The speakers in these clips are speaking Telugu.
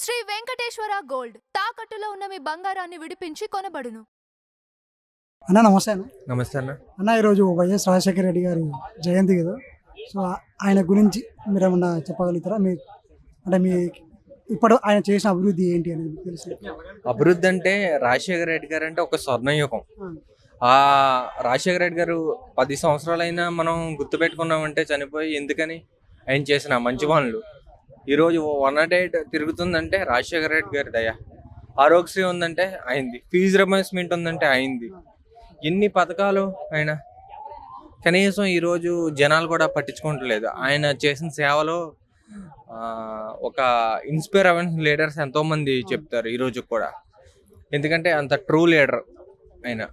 శ్రీ వెంకటేశ్వర గోల్డ్ తాకట్టులో ఉన్న మీ బంగారాన్ని విడిపించి కొనబడును. అన్న నమస్తే అన్న. నమస్తే అన్న. అన్న ఈరోజు వైఎస్ రాజశేఖర రెడ్డి గారి జయంతి కదా. సో ఆయన గురించి మీరు ఏమన్నా చెప్పగలుగుతారా? మీ ఇప్పుడు ఆయన చేసిన అభివృద్ధి ఏంటి అనేది మీకు తెలుసు? అభివృద్ధి అంటే రాజశేఖర రెడ్డి గారు అంటే ఒక స్వర్ణయుగం. ఆ రాజశేఖర రెడ్డి గారు 10 సంవత్సరాలైనా మనం గుర్తుపెట్టుకున్నామంటే చనిపోయి ఎందుకని ఆయన చేసిన మంచి పనులు ఈరోజు 108 తిరుగుతుందంటే రాజశేఖర రెడ్డి గారి దయ. ఆరోగ్యశ్రీ ఉందంటే అయింది, ఫీజు రియంబర్స్మెంట్ ఉందంటే అయింది. ఎన్ని పథకాలు ఆయన కనీసం ఈరోజు జనాలు కూడా పట్టించుకోవట్లేదు. ఆయన చేసిన సేవలో ఒక ఇన్స్పైర్ అవ్వని లీడర్స్ ఎంతోమంది చెప్తారు ఈరోజు కూడా. ఎందుకంటే అంత ట్రూ లీడర్ ఆయన.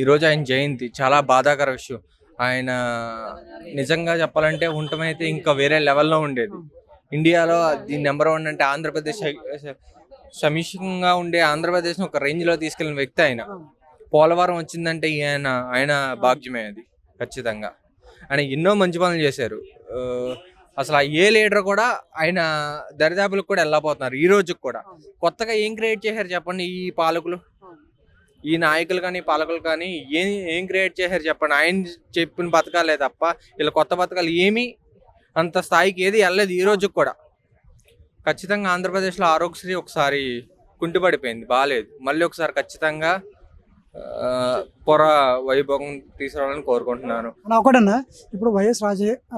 ఈరోజు ఆయన జయంతి చాలా బాధాకర విషయం. ఆయన నిజంగా చెప్పాలంటే ఉండటమైతే ఇంకా వేరే లెవెల్లో ఉండేది. ఇండియాలో ది నెంబర్ 1 అంటే ఆంధ్రప్రదేశ్ సమీక్షంగా ఉండే ఆంధ్రప్రదేశ్ని ఒక రేంజ్లో తీసుకెళ్ళిన వ్యక్తి ఆయన. పోలవరం వచ్చిందంటే ఆయన భాగ్యమే అది ఖచ్చితంగా. ఆయన ఎన్నో మంచి పనులు చేశారు. అసలు ఏ లీడర్ కూడా ఆయన దరిదాపులకు కూడా వెళ్ళకపోతున్నారు. ఈ రోజుకి కూడా కొత్తగా ఏం క్రియేట్ చేశారు చెప్పండి ఈ పాలకులు, ఈ నాయకులు కానీ పాలకులు కానీ ఏం క్రియేట్ చేశారు చెప్పండి? ఆయన చెప్పిన పథకాలే తప్ప ఇలా కొత్త పథకాలు ఏమీ అంత స్థాయికి ఏది వెళ్ళలేదు. ఈ రోజుకి కూడా ఖచ్చితంగా ఆంధ్రప్రదేశ్లో ఆరోగ్యశ్రీ ఒకసారి కుంటిపడిపోయింది, బాగాలేదు. మళ్ళీ ఒకసారి ఖచ్చితంగా వైభవం తీసుకురావాలని కోరుకుంటున్నాను. ఒకటన్నా, ఇప్పుడు వైఎస్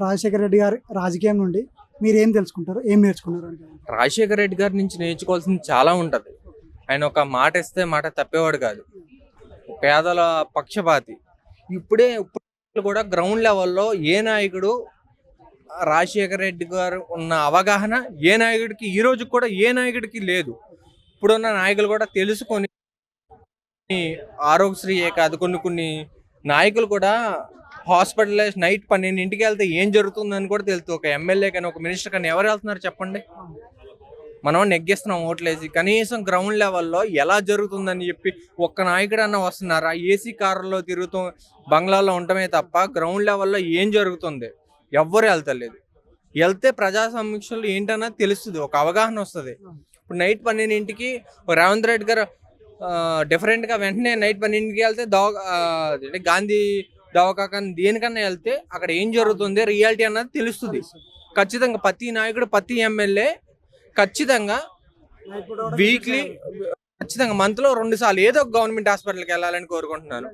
రాజశేఖర రెడ్డి గారి రాజకీయం నుండి మీరు ఏం తెలుసుకుంటారు, ఏం నేర్చుకున్నారు అంటే? రాజశేఖర రెడ్డి గారి నుంచి నేర్చుకోవాల్సింది చాలా ఉంటుంది. ఆయన ఒక మాట ఇస్తే మాట తప్పేవాడు కాదు, పేదల పక్షపాతి. ఇప్పుడు కూడా గ్రౌండ్ లెవెల్లో ఏ నాయకుడు రాజశేఖర రెడ్డి గారు ఉన్న అవగాహన ఏ నాయకుడికి ఈ రోజు కూడా ఏ నాయకుడికి లేదు. ఇప్పుడున్న నాయకులు కూడా తెలుసుకొని ఆరోగ్యశ్రీయే కాదు, కొన్ని నాయకులు కూడా హాస్పిటలైజ్ నైట్ 12 వెళ్తే ఏం జరుగుతుందని కూడా తెలుసు. ఒక ఎమ్మెల్యే కానీ ఒక మినిస్టర్ కానీ ఎవరు వెళ్తున్నారు చెప్పండి? మనం నెగ్గేస్తున్నాం ఓట్లేసి. కనీసం గ్రౌండ్ లెవెల్లో ఎలా జరుగుతుందని చెప్పి ఒక్క నాయకుడు అన్న వస్తున్నారా? ఏసీ కారులో తిరుగుతూ బంగ్లాలో ఉండటమే తప్ప గ్రౌండ్ లెవెల్లో ఏం జరుగుతుంది ఎవ్వరు వెళ్తలేదు. వెళ్తే ప్రజా సమీక్షలు ఏంటన్నా తెలుస్తుంది, ఒక అవగాహన వస్తుంది. ఇప్పుడు నైట్ 12కి రేవంత్ రెడ్డి గారు డిఫరెంట్గా వెంటనే నైట్ 12కి వెళ్తే గాంధీ దవాఖాన దేనికన్నా వెళ్తే అక్కడ ఏం జరుగుతుంది రియాలిటీ అన్నది తెలుస్తుంది. ఖచ్చితంగా ప్రతి నాయకుడు ప్రతి ఎమ్మెల్యే ఖచ్చితంగా వీక్లీ ఖచ్చితంగా మంత్లో 2 సార్లు ఏదో ఒక గవర్నమెంట్ హాస్పిటల్కి వెళ్ళాలని కోరుకుంటున్నాను.